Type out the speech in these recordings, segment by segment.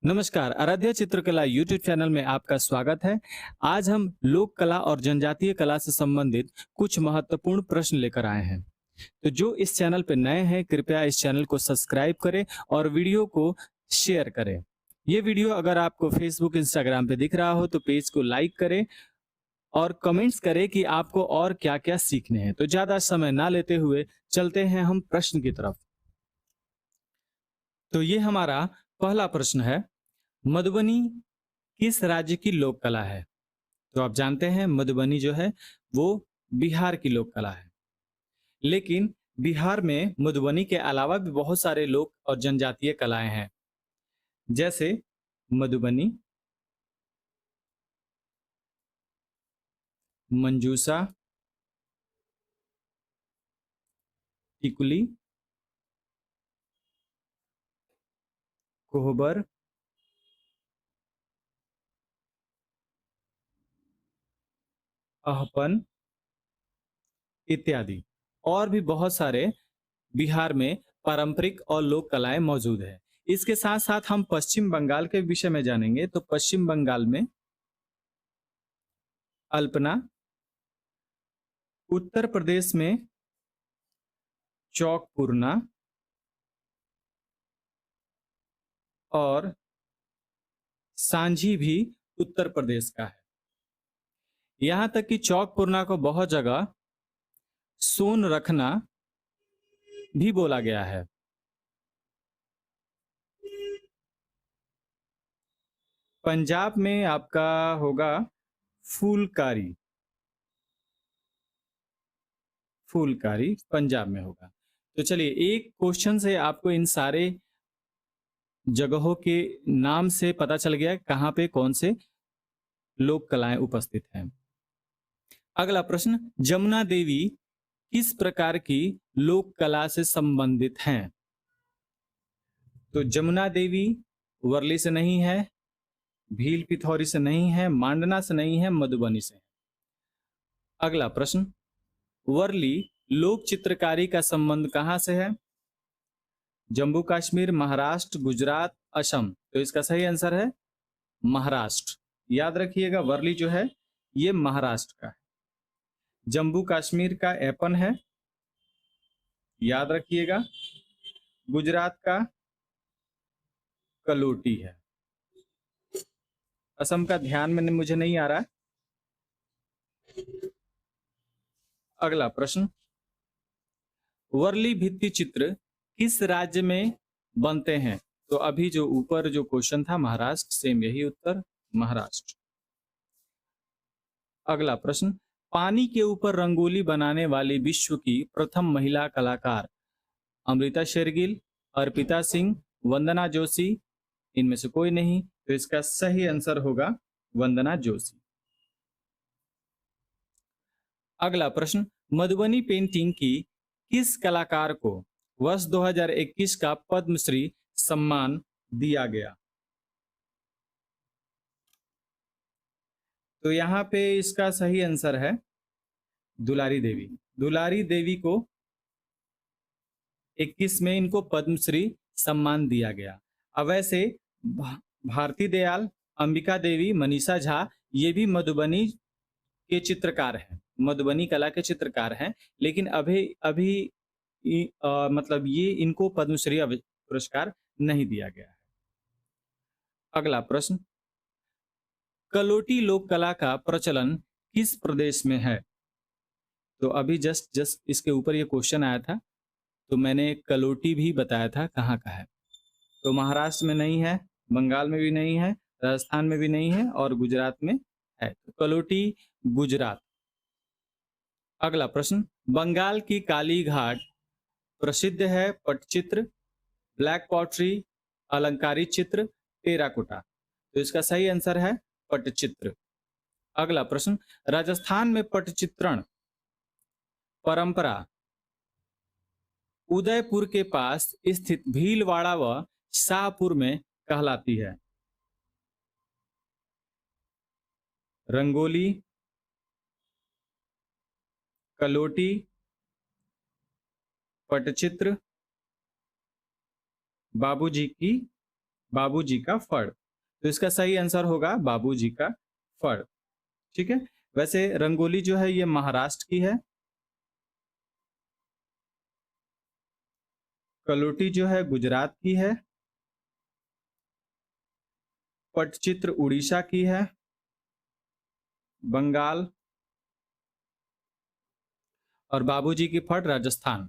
नमस्कार, आराध्या चित्रकला YouTube channel में आपका स्वागत है। आज हम लोक कला और जनजातीय कला से संबंधित कुछ महत्वपूर्ण प्रश्न लेकर आए हैं। तो जो इस चैनल पे नए हैं, कृपया इस चैनल को सब्सक्राइब करें और वीडियो को शेयर करें। ये वीडियो अगर आपको फेसबुक, इंस्टाग्राम पे दिख रहा हो तो पेज को लाइक करें और कमेंट्स करें कि आपको और क्या-क्या सीखने हैं। तो ज़्यादा समय ना लेते हुए चलते हैं हम प्रश्न की तरफ। तो ये हमारा पहला प्रश्न है, मधुबनी किस राज्य की लोक कला है? तो आप जानते हैं मधुबनी जो है वो बिहार की लोक कला है। लेकिन बिहार में मधुबनी के अलावा भी बहुत सारे लोक और जनजातीय कलाएं हैं, जैसे मधुबनी, मंजूसा, टिकुली, कोहबर, अहपन इत्यादि। और भी बहुत सारे बिहार में पारंपरिक और लोक कलाएं मौजूद है। इसके साथ साथ हम पश्चिम बंगाल के विषय में जानेंगे। तो पश्चिम बंगाल में अल्पना, उत्तर प्रदेश में चौकपुरना और सांझी भी उत्तर प्रदेश का है। यहां तक कि चौकपुरना को बहुत जगह सोन रखना भी बोला गया है। पंजाब में आपका होगा फूलकारी। फूलकारी पंजाब में होगा। तो चलिए, एक क्वेश्चन से आपको इन सारे जगहों के नाम से पता चल गया कहाँ पे कौन से लोक कलाएं उपस्थित हैं। अगला प्रश्न, जमुना देवी किस प्रकार की लोक कला से संबंधित हैं? तो जमुना देवी वर्ली से नहीं है, भील पिथौरी से नहीं है, मांडना से नहीं है, मधुबनी से है। अगला प्रश्न, वर्ली लोक चित्रकारी का संबंध कहां से है? जम्मू कश्मीर, महाराष्ट्र, गुजरात, असम। तो इसका सही आंसर है महाराष्ट्र। याद रखिएगा, वर्ली जो है ये महाराष्ट्र का है। जम्मू कश्मीर का एपन है, याद रखिएगा। गुजरात का कलोटी है। असम का ध्यान में मुझे नहीं आ रहा है। अगला प्रश्न, वर्ली भित्ति चित्र किस राज्य में बनते हैं? तो अभी जो ऊपर जो क्वेश्चन था महाराष्ट्र, सेम यही उत्तर, महाराष्ट्र। अगला प्रश्न, पानी के ऊपर रंगोली बनाने वाली विश्व की प्रथम महिला कलाकार? अमृता शेरगिल, अर्पिता सिंह, वंदना जोशी, इनमें से कोई नहीं। तो इसका सही आंसर होगा वंदना जोशी। अगला प्रश्न, मधुबनी पेंटिंग की किस कलाकार को वर्ष 2021 का पद्मश्री सम्मान दिया गया? तो यहाँ पे इसका सही आंसर है दुलारी देवी। दुलारी देवी को 21 में इनको पद्मश्री सम्मान दिया गया। अब वैसे भारती दयाल, अंबिका देवी, मनीषा झा ये भी मधुबनी के चित्रकार हैं, मधुबनी कला के चित्रकार हैं। लेकिन अभी अभी मतलब ये इनको पद्मश्री पुरस्कार नहीं दिया गया है। अगला प्रश्न, कलोटी लोक कला का प्रचलन किस प्रदेश में है? तो अभी जस्ट जस्ट इसके ऊपर ये क्वेश्चन आया था, तो मैंने कलोटी भी बताया था कहाँ का है। तो महाराष्ट्र में नहीं है, बंगाल में भी नहीं है, राजस्थान में भी नहीं है और गुजरात में है। तो कलोटी गुजरात। अगला प्रश्न, बंगाल की काली घाट प्रसिद्ध है पटचित्र, ब्लैक पॉटरी, अलंकारित चित्र, टेराकोटा। तो इसका सही आंसर है पटचित्र। अगला प्रश्न, राजस्थान में पटचित्रण परंपरा उदयपुर के पास स्थित भीलवाड़ा व शाहपुर में कहलाती है? रंगोली, कलोटी, पटचित्र, बाबूजी की बाबूजी का फड़। तो इसका सही आंसर होगा बाबूजी का फड़। ठीक है। वैसे रंगोली जो है ये महाराष्ट्र की है। कलोटी जो है गुजरात की है। पटचित्र उड़ीसा की है। बंगाल। और बाबूजी की फड़ राजस्थान।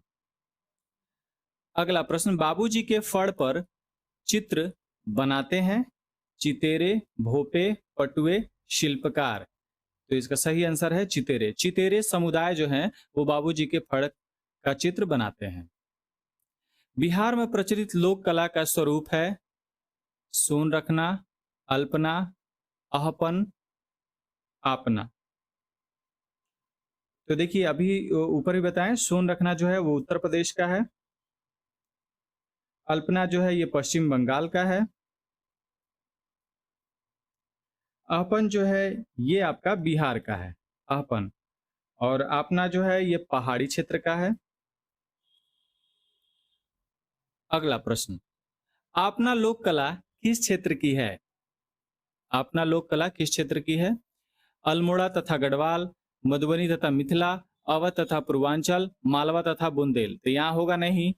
अगला प्रश्न, बाबूजी के फड़ पर चित्र बनाते हैं चितेरे, भोपे, पटुए, शिल्पकार। तो इसका सही आंसर है चितेरे। चितेरे समुदाय जो हैं वो बाबूजी के फड़ का चित्र बनाते हैं। बिहार में प्रचलित लोक कला का स्वरूप है सोन रखना, अल्पना, आहपन, आपना। तो देखिए अभी ऊपर ही बताएं, सोन रखना जो है वो उत्तर प्रदेश का है। अल्पना जो है ये पश्चिम बंगाल का है। आहपन जो है ये आपका बिहार का है, आहपन। और आपना जो है ये पहाड़ी क्षेत्र का है। अगला प्रश्न, आपना लोक कला किस क्षेत्र की है? आपना लोक कला किस क्षेत्र की है? अल्मोड़ा तथा गढ़वाल, मधुबनी तथा मिथिला, अवध तथा पूर्वांचल, मालवा तथा बुंदेल। तो यहाँ होगा नहीं,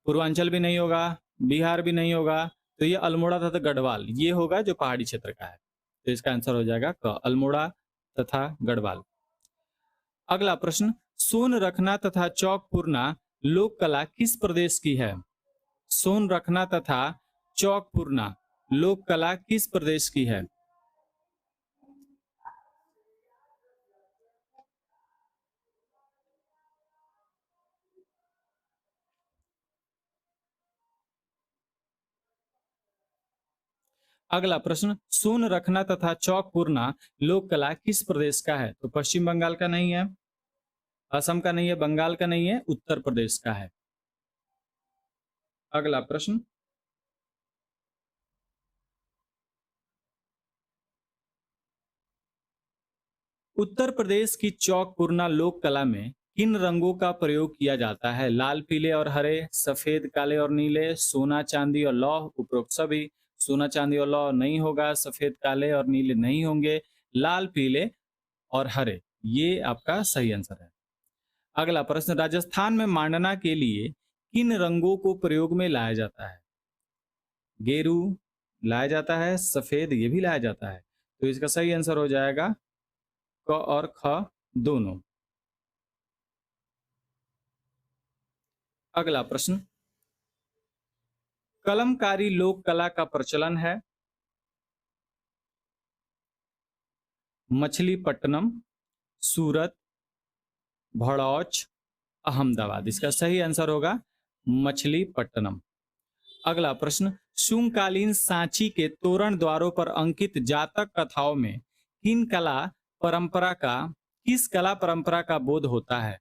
पूर्वांचल भी नहीं होगा, बिहार भी नहीं होगा। तो ये अल्मोड़ा तथा गढ़वाल ये होगा जो पहाड़ी क्षेत्र का है। तो इसका आंसर हो जाएगा क, अल्मोड़ा तथा गढ़वाल। अगला प्रश्न, सोन रखना तथा चौक पुरना लोक कला किस प्रदेश की है? सोन रखना तथा चौक पुरना लोक कला किस प्रदेश की है? अगला प्रश्न, सोन रखना तथा चौक पुरना लोक कला किस प्रदेश का है? तो पश्चिम बंगाल का नहीं है, असम का नहीं है, बंगाल का नहीं है, उत्तर प्रदेश का है। अगला प्रश्न, उत्तर प्रदेश की चौक पुरना लोक कला में किन रंगों का प्रयोग किया जाता है? लाल, पीले और हरे, सफेद, काले और नीले, सोना, चांदी और लौह। उपरोक्त सभी। सोना, चांदी और लौह नहीं होगा, सफेद, काले और नीले नहीं होंगे, लाल, पीले और हरे ये आपका सही आंसर है। अगला प्रश्न, राजस्थान में मांडना के लिए किन रंगों को प्रयोग में लाया जाता है? गेरू लाया जाता है, सफेद ये भी लाया जाता है। तो इसका सही आंसर हो जाएगा क और ख दोनों। अगला प्रश्न, कलमकारी लोक कला का प्रचलन है मछलीपट्टनम, सूरत, भड़ौच, अहमदाबाद। इसका सही आंसर होगा मछलीपट्टनम। अगला प्रश्न, शुंगकालीन सांची के तोरण द्वारों पर अंकित जातक कथाओं में किस कला परंपरा का बोध होता है?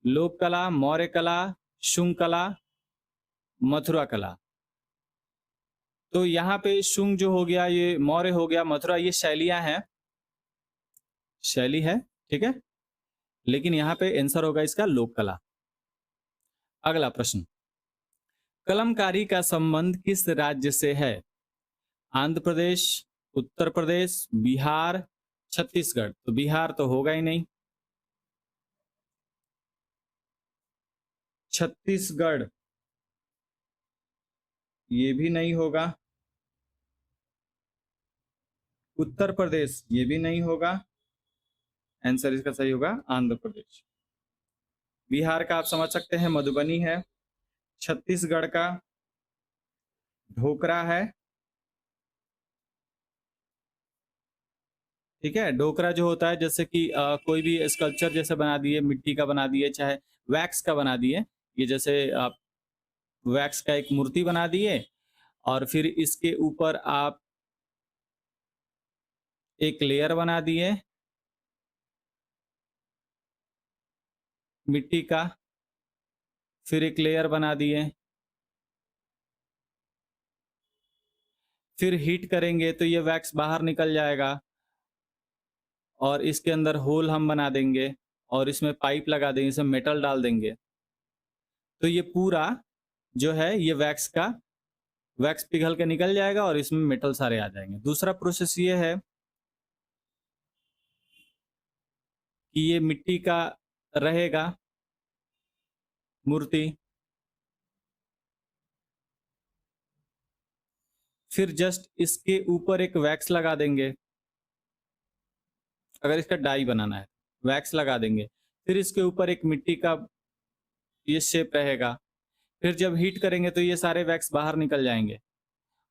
लोक कला, मौर्य कला, शुंग कला, मथुरा कला। तो यहाँ पे शुंग जो हो गया ये मौर्य हो गया, मथुरा ये शैलियां हैं, शैली है। ठीक है, लेकिन यहाँ पे आंसर होगा इसका लोक कला। अगला प्रश्न, कलमकारी का संबंध किस राज्य से है? आंध्र प्रदेश, उत्तर प्रदेश, बिहार, छत्तीसगढ़। तो बिहार तो होगा ही नहीं, छत्तीसगढ़ ये भी नहीं होगा, उत्तर प्रदेश ये भी नहीं होगा। आंसर इसका सही होगा आंध्र प्रदेश। बिहार का आप समझ सकते हैं मधुबनी है। छत्तीसगढ़ का ढोकरा है। ठीक है, ढोकरा जो होता है जैसे कि कोई भी स्कल्पचर जैसे बना दिए, मिट्टी का बना दिए, चाहे वैक्स का बना दिए। ये जैसे आप वैक्स का एक मूर्ति बना दिए और फिर इसके ऊपर आप एक लेयर बना दिए मिट्टी का, फिर एक लेयर बना दिए, फिर हीट करेंगे तो ये वैक्स बाहर निकल जाएगा और इसके अंदर होल हम बना देंगे और इसमें पाइप लगा देंगे, इसमें मेटल डाल देंगे। तो ये पूरा जो है ये वैक्स पिघल के निकल जाएगा और इसमें मेटल सारे आ जाएंगे। दूसरा प्रोसेस ये है कि ये मिट्टी का रहेगा मूर्ति, फिर जस्ट इसके ऊपर एक वैक्स लगा देंगे। अगर इसका डाई बनाना है वैक्स लगा देंगे, फिर इसके ऊपर एक मिट्टी का ये शेप रहेगा। फिर जब हीट करेंगे तो ये सारे वैक्स बाहर निकल जाएंगे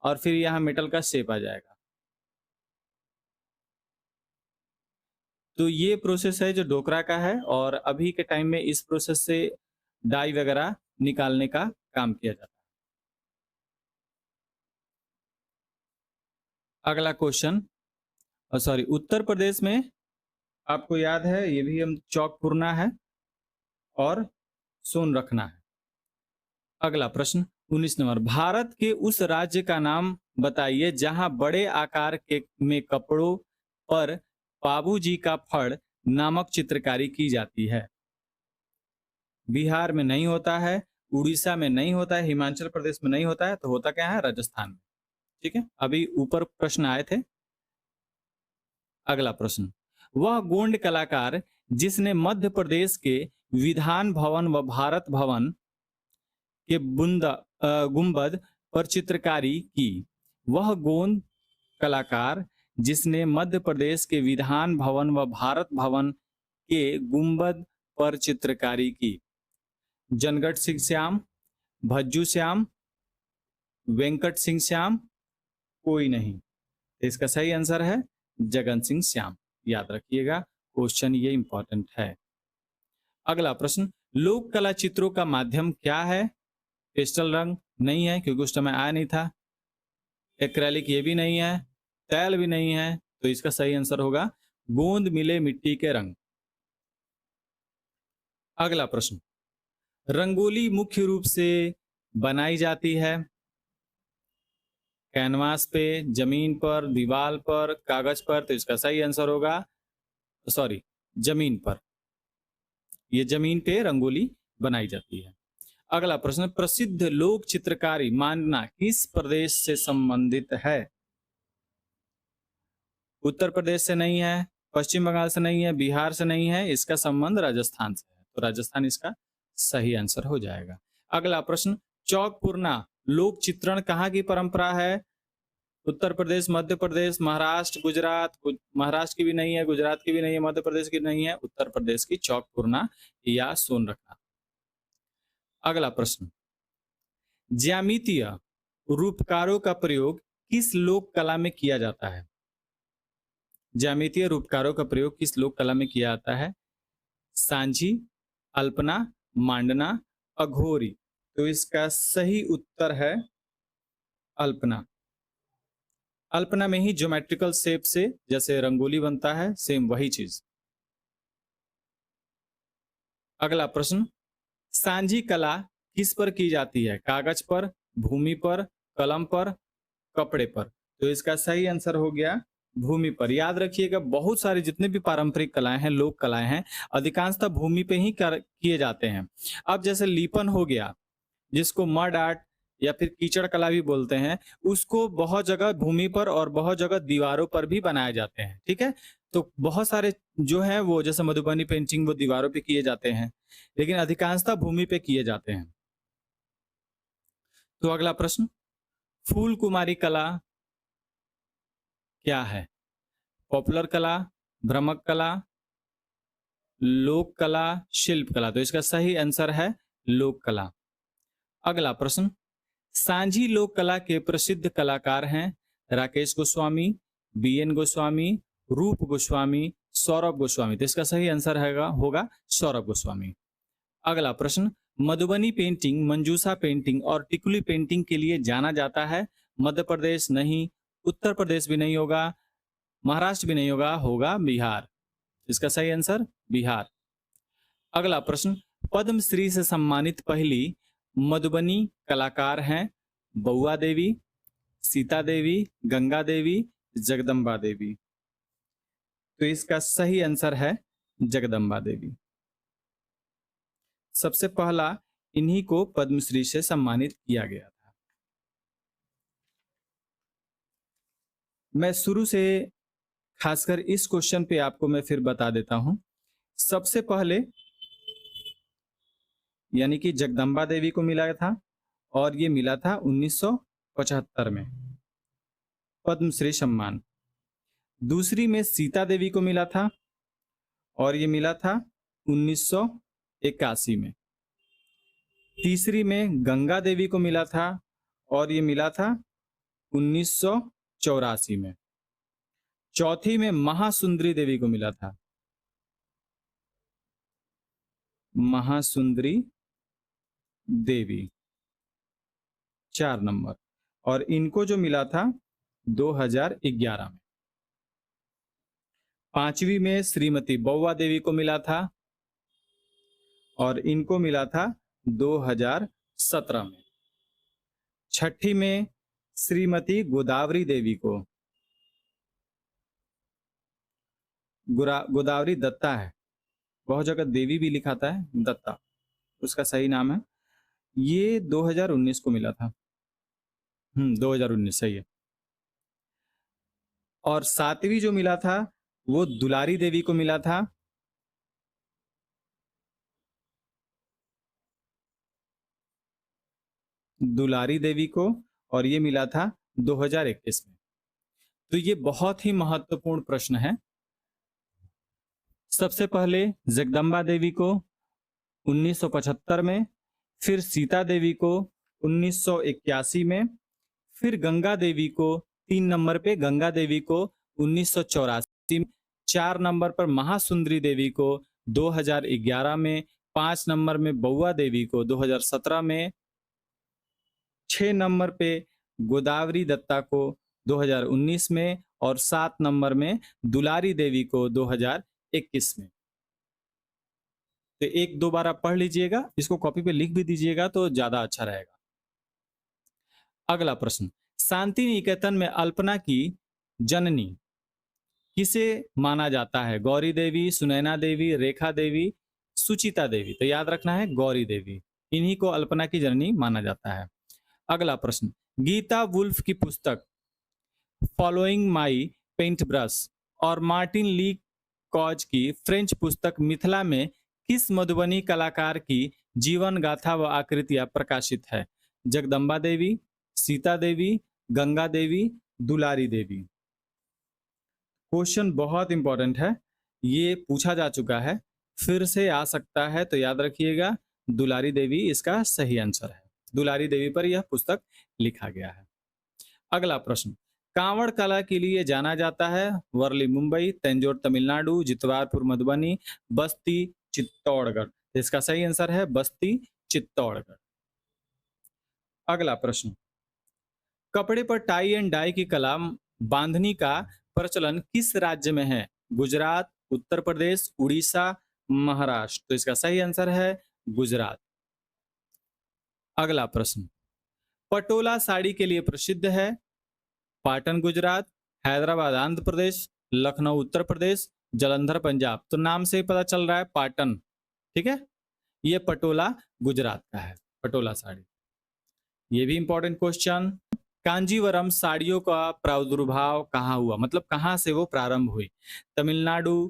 और फिर यहाँ मेटल का शेप आ जाएगा। तो ये प्रोसेस है जो डोकरा का है, और अभी के टाइम में इस प्रोसेस से डाई वगैरह निकालने का काम किया जाता है। अगला क्वेश्चन, सॉरी, उत्तर प्रदेश में आपको याद है ये भी हम चौक पुरना है और सोन रखना है। अगला प्रश्न 19 नंबर, भारत के उस राज्य का नाम बताइए जहां बड़े आकार के में कपड़ों पर बाबूजी का फड़ नामक चित्रकारी की जाती है। बिहार में नहीं होता है, उड़ीसा में नहीं होता है, हिमाचल प्रदेश में नहीं होता है, तो होता क्या है? राजस्थान में। ठीक है, अभी ऊपर प्रश्न आए थे। अगला प्रश्न, वह गोंड कलाकार जिसने मध्य प्रदेश के विधान भवन व भारत भवन के गुंबद पर चित्रकारी की, वह गोंड कलाकार जिसने मध्य प्रदेश के विधान भवन व भारत भवन के गुंबद पर चित्रकारी की। जनगढ़ सिंह श्याम, भज्जू श्याम, वेंकट सिंह श्याम, कोई नहीं। इसका सही आंसर है जगन सिंह श्याम। याद रखिएगा, क्वेश्चन ये इंपॉर्टेंट है। अगला प्रश्न, लोक कला चित्रों का माध्यम क्या है? पेस्टल रंग नहीं है क्योंकि उस समय आया नहीं था। एक्रेलिक ये भी नहीं है, तैल भी नहीं है, तो इसका सही आंसर होगा गोंद मिले मिट्टी के रंग। अगला प्रश्न, रंगोली मुख्य रूप से बनाई जाती है कैनवास पे, जमीन पर, दीवार पर, कागज पर, तो इसका सही आंसर होगा, सॉरी, जमीन पर। ये जमीन पे रंगोली बनाई जाती है। अगला प्रश्न, प्रसिद्ध लोक चित्रकारी मांडना किस प्रदेश से संबंधित है? उत्तर प्रदेश से नहीं है, पश्चिम बंगाल से नहीं है, बिहार से नहीं है, इसका संबंध राजस्थान से है, तो राजस्थान इसका सही आंसर हो जाएगा। अगला प्रश्न, चौक पुरना लोक चित्रण कहाँ की परंपरा है? उत्तर प्रदेश, मध्य प्रदेश, महाराष्ट्र, गुजरात। महाराष्ट्र की भी नहीं है, गुजरात की भी नहीं है, मध्य प्रदेश की नहीं है, उत्तर प्रदेश की चौक पुरना या सोन रखना। अगला प्रश्न, ज्यामितीय रूपकारों का प्रयोग किस लोक कला में किया जाता है? ज्यामितीय रूपकारों का प्रयोग किस लोक कला में किया जाता है? सांझी, अल्पना, मांडना, अघोरी। तो इसका सही उत्तर है अल्पना। अल्पना में ही ज्योमेट्रिकल शेप से जैसे रंगोली बनता है, सेम वही चीज। अगला प्रश्न, सांझी कला किस पर की जाती है? कागज पर, भूमि पर, कलम पर, कपड़े पर। तो इसका सही आंसर हो गया भूमि पर। याद रखिएगा, बहुत सारे जितने भी पारंपरिक कलाएं हैं, लोक कलाएं हैं, अधिकांशतः भूमि पे ही किए जाते हैं। अब जैसे लीपन हो गया, जिसको मड आर्ट या फिर कीचड़ कला भी बोलते हैं, उसको बहुत जगह भूमि पर और बहुत जगह दीवारों पर भी बनाए जाते हैं। ठीक है, तो बहुत सारे जो है वो जैसे मधुबनी पेंटिंग वो दीवारों पे किए जाते हैं, लेकिन अधिकांशतः भूमि पे किए जाते हैं। तो अगला प्रश्न, फूल कुमारी कला क्या है? पॉपुलर कला, भ्रमक कला, लोक कला, शिल्प कला। तो इसका सही आंसर है लोक कला। अगला प्रश्न, सांझी लोक कला के प्रसिद्ध कलाकार हैं राकेश गोस्वामी, बीएन गोस्वामी, रूप गोस्वामी, सौरभ गोस्वामी। तो इसका सही आंसर होगा सौरभ गोस्वामी। अगला प्रश्न, मधुबनी पेंटिंग, मंजूसा पेंटिंग और टिकुली पेंटिंग के लिए जाना जाता है। मध्य प्रदेश नहीं, उत्तर प्रदेश भी नहीं होगा, महाराष्ट्र भी नहीं होगा, होगा बिहार। इसका सही आंसर बिहार। अगला प्रश्न, पद्मश्री से सम्मानित पहली मधुबनी कलाकार हैं बउआ देवी, सीता देवी, गंगा देवी, जगदम्बा देवी। तो इसका सही आंसर है जगदम्बा देवी। सबसे पहला इन्हीं को पद्मश्री से सम्मानित किया गया था। मैं शुरू से खासकर इस क्वेश्चन पे आपको मैं फिर बता देता हूं। सबसे पहले यानी कि जगदम्बा देवी को मिला था, और ये मिला था 1975 में पद्मश्री सम्मान। दूसरी में सीता देवी को मिला था, और ये मिला था 1981 में। तीसरी में गंगा देवी को मिला था, और ये मिला था 1984 में। चौथी में महासुंदरी देवी को मिला था, महासुंदरी देवी 4 नंबर, और इनको जो मिला था 2011 में। पांचवी में श्रीमती बौवा देवी को मिला था, और इनको मिला था 2017 में। छठी में श्रीमती गोदावरी देवी को, गोदावरी दत्ता है, बहुत जगह देवी भी लिखाता है, दत्ता उसका सही नाम है। ये 2019 को मिला था। 2019 सही है। और सातवीं जो मिला था वो दुलारी देवी को मिला था, दुलारी देवी को, और ये मिला था 2021 में। तो ये बहुत ही महत्वपूर्ण प्रश्न है। सबसे पहले जगदम्बा देवी को 1975 में, फिर सीता देवी को 1981 में, फिर गंगा देवी को 3 नंबर पे गंगा देवी को 1984 में, 4 नंबर पर महासुंदरी देवी को 2011 में, 5 नंबर में बौआ देवी को 2017 में, 6 नंबर पे गोदावरी दत्ता को 2019 में, और 7 नंबर में दुलारी देवी को 2021 में। तो एक दो बार आप पढ़ लीजिएगा, इसको कॉपी पे लिख भी दीजिएगा तो ज्यादा अच्छा रहेगा। अगला प्रश्न, शांति निकेतन में अल्पना की जननी किसे माना जाता है? गौरी देवी, सुनैना देवी, रेखा देवी, सुचिता देवी। तो याद रखना है गौरी देवी, इन्हीं को अल्पना की जननी माना जाता है। अगला प्रश्न, गीता वुल्फ की पुस्तक फॉलोइंग माई पेंट ब्रश और मार्टिन ली कॉज की फ्रेंच पुस्तक मिथिला में किस मधुबनी कलाकार की जीवन गाथा व आकृतियां प्रकाशित है? जगदम्बा देवी, सीता देवी, गंगा देवी, दुलारी देवी। क्वेश्चन बहुत इंपॉर्टेंट है, ये पूछा जा चुका है, फिर से आ सकता है, तो याद रखिएगा दुलारी देवी इसका सही आंसर है। दुलारी देवी पर यह पुस्तक लिखा गया है। अगला प्रश्न, कांवड़ कला के लिए जाना जाता है वर्ली मुंबई, तंजौर तमिलनाडु, जितवारपुर मधुबनी, बस्ती चित्तौड़गढ़। इसका सही आंसर है बस्ती चित्तौड़गढ़। अगला प्रश्न, कपड़े पर टाई एंड डाई की कला बांधनी का प्रचलन किस राज्य में है? गुजरात, उत्तर प्रदेश, उड़ीसा, महाराष्ट्र। तो इसका सही आंसर है गुजरात। अगला प्रश्न, पटोला साड़ी के लिए प्रसिद्ध है पाटन गुजरात, हैदराबाद आंध्र प्रदेश, लखनऊ उत्तर प्रदेश, जालंधर पंजाब। तो नाम से ही पता चल रहा है पाटन, ठीक है, ये पटोला गुजरात का है, पटोला साड़ी। ये भी इंपॉर्टेंट क्वेश्चन, कांजीवरम साड़ियों का प्रादुर्भाव कहाँ हुआ, मतलब कहाँ से वो प्रारंभ हुई? तमिलनाडु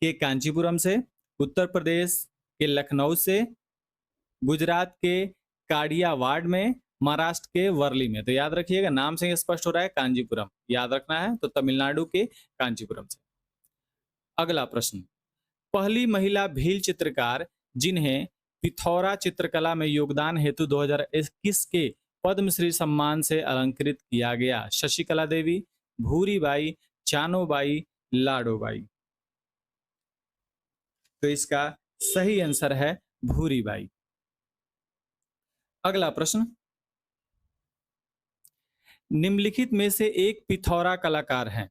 के कांचीपुरम से, उत्तर प्रदेश के लखनऊ से, गुजरात के काडियावाड़ में, महाराष्ट्र के वर्ली में। तो याद रखिएगा, नाम से स्पष्ट हो रहा है कांजीपुरम, याद रखना है, तो तमिलनाडु के कांचीपुरम से। अगला प्रश्न, पहली महिला भील चित्रकार जिन्हें पिथौरा चित्रकला में योगदान हेतु 2021 के पद्मश्री सम्मान से अलंकृत किया गया? शशिकला देवी, भूरीबाई, चानोबाई, लाडोबाई। तो इसका सही आंसर है भूरीबाई। अगला प्रश्न, निम्नलिखित में से एक पिथौरा कलाकार हैं?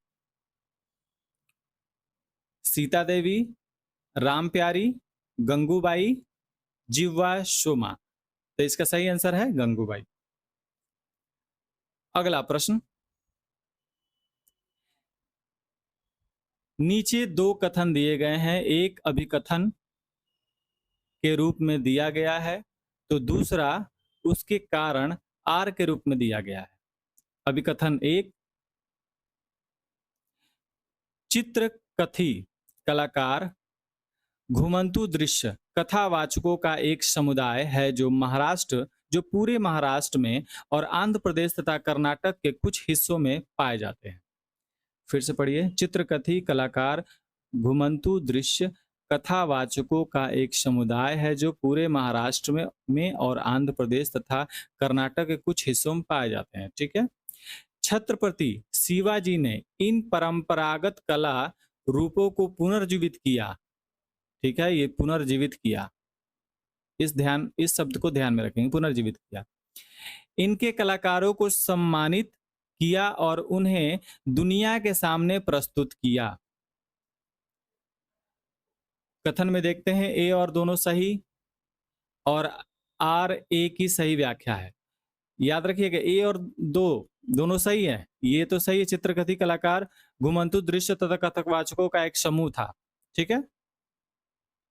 सीता देवी, राम प्यारी, गंगूबाई, जिह्वा शोमा। तो इसका सही आंसर है गंगूबाई। अगला प्रश्न, नीचे दो कथन दिए गए हैं, एक अभिकथन के रूप में दिया गया है, तो दूसरा उसके कारण आर के रूप में दिया गया है। अभिकथन एक, चित्रकथी कलाकार घुमंतु दृश्य कथावाचकों का एक समुदाय है जो पूरे महाराष्ट्र में और आंध्र प्रदेश तथा कर्नाटक के कुछ हिस्सों में पाए जाते हैं। फिर से पढ़िए। चित्रकथी कलाकार घुमंतु दृश्य कथावाचकों का एक समुदाय है जो पूरे महाराष्ट्र में और आंध्र प्रदेश तथा कर्नाटक के कुछ हिस्सों में पाए जाते हैं। ठीक है। छत्रपति शिवाजी ने इन परंपरागत कला रूपों को पुनर्जीवित किया। ठीक है, ये पुनर्जीवित किया, इस शब्द को ध्यान में रखेंगे, पुनर्जीवित किया। इनके कलाकारों को सम्मानित किया और उन्हें दुनिया के सामने प्रस्तुत किया। कथन में देखते हैं ए और दोनों सही और आर ए की सही व्याख्या है। याद रखिएगा ए और दोनों सही है। ये तो सही है, चित्रकथी कलाकार घुमंतु दृश्य तथा कथकवाचकों का एक समूह था। ठीक है,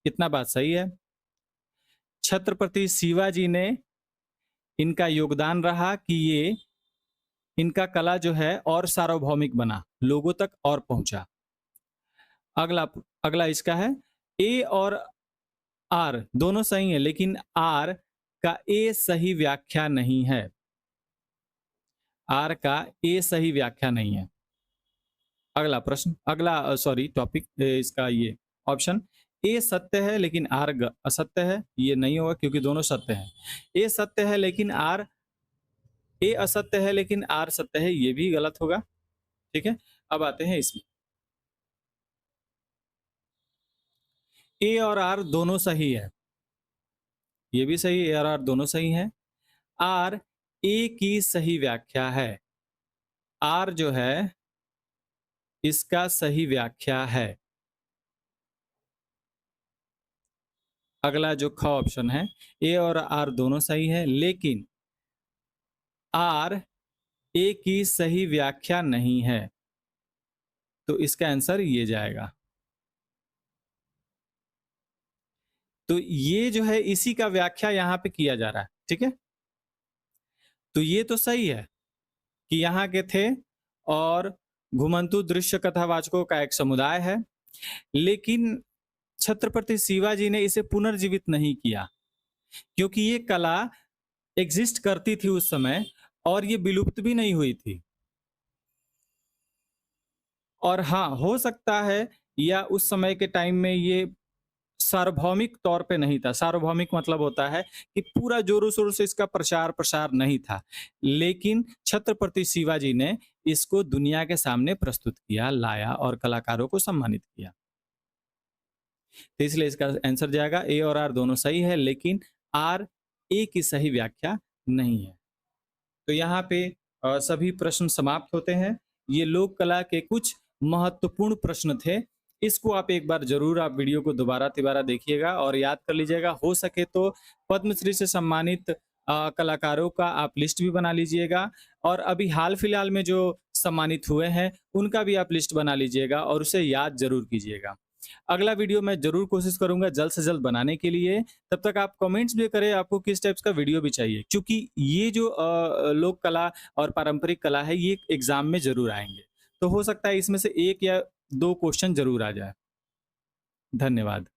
इतना बात सही है। छत्रपति शिवाजी ने इनका योगदान रहा कि ये इनका कला जो है और सार्वभौमिक बना, लोगों तक और पहुंचा। अगला इसका है ए और आर दोनों सही है, लेकिन आर का ए सही व्याख्या नहीं है। आर का ए सही व्याख्या नहीं है। अगला प्रश्न, टॉपिक इसका ये ऑप्शन ए सत्य है लेकिन आर असत्य है। ये नहीं होगा क्योंकि दोनों सत्य हैं। ए सत्य है लेकिन आर, ए असत्य है लेकिन आर सत्य है, ये भी गलत होगा। ठीक है, अब आते हैं इसमें। ए और आर दोनों सही है, ये भी सही है, ए और आर दोनों सही है। आर ए की सही व्याख्या है। आर जो है इसका सही व्याख्या है। अगला जो ख ऑप्शन है, ए और आर दोनों सही है लेकिन आर ए की सही व्याख्या नहीं है, तो इसका आंसर ये जाएगा। तो ये जो है इसी का व्याख्या यहां पे किया जा रहा है। ठीक है, तो ये तो सही है कि यहाँ के थे और घुमंतु दृश्य कथावाचकों का एक समुदाय है, लेकिन छत्रपति शिवाजी ने इसे पुनर्जीवित नहीं किया क्योंकि ये कला एग्जिस्ट करती थी उस समय और ये विलुप्त भी नहीं हुई थी। और हाँ, हो सकता है या उस समय के टाइम में ये सार्वभौमिक तौर पे नहीं था। सार्वभौमिक मतलब होता है कि पूरा जोरों शोरों से इसका प्रसार नहीं था, लेकिन छत्रपति शिवाजी ने इसको दुनिया के सामने प्रस्तुत किया, लाया और कलाकारों को सम्मानित किया। तो इसलिए इसका आंसर जाएगा ए और आर दोनों सही है लेकिन आर ए की सही व्याख्या नहीं है। तो यहाँ पे सभी प्रश्न समाप्त होते हैं। ये लोक कला के कुछ महत्वपूर्ण प्रश्न थे। इसको आप एक बार जरूर आप वीडियो को दोबारा तिबारा देखिएगा और याद कर लीजिएगा। हो सके तो पद्मश्री से सम्मानित कलाकारों का आप लिस्ट भी बना लीजिएगा और अभी हाल फिलहाल में जो सम्मानित हुए हैं उनका भी आप लिस्ट बना लीजिएगा और उसे याद जरूर कीजिएगा। अगला वीडियो मैं जरूर कोशिश करूंगा जल्द से जल्द बनाने के लिए। तब तक आप कमेंट्स भी करें आपको किस टाइप्स का वीडियो भी चाहिए, क्योंकि ये जो लोक कला और पारंपरिक कला है ये एग्जाम में जरूर आएंगे। तो हो सकता है इसमें से एक या दो क्वेश्चन जरूर आ जाए। धन्यवाद।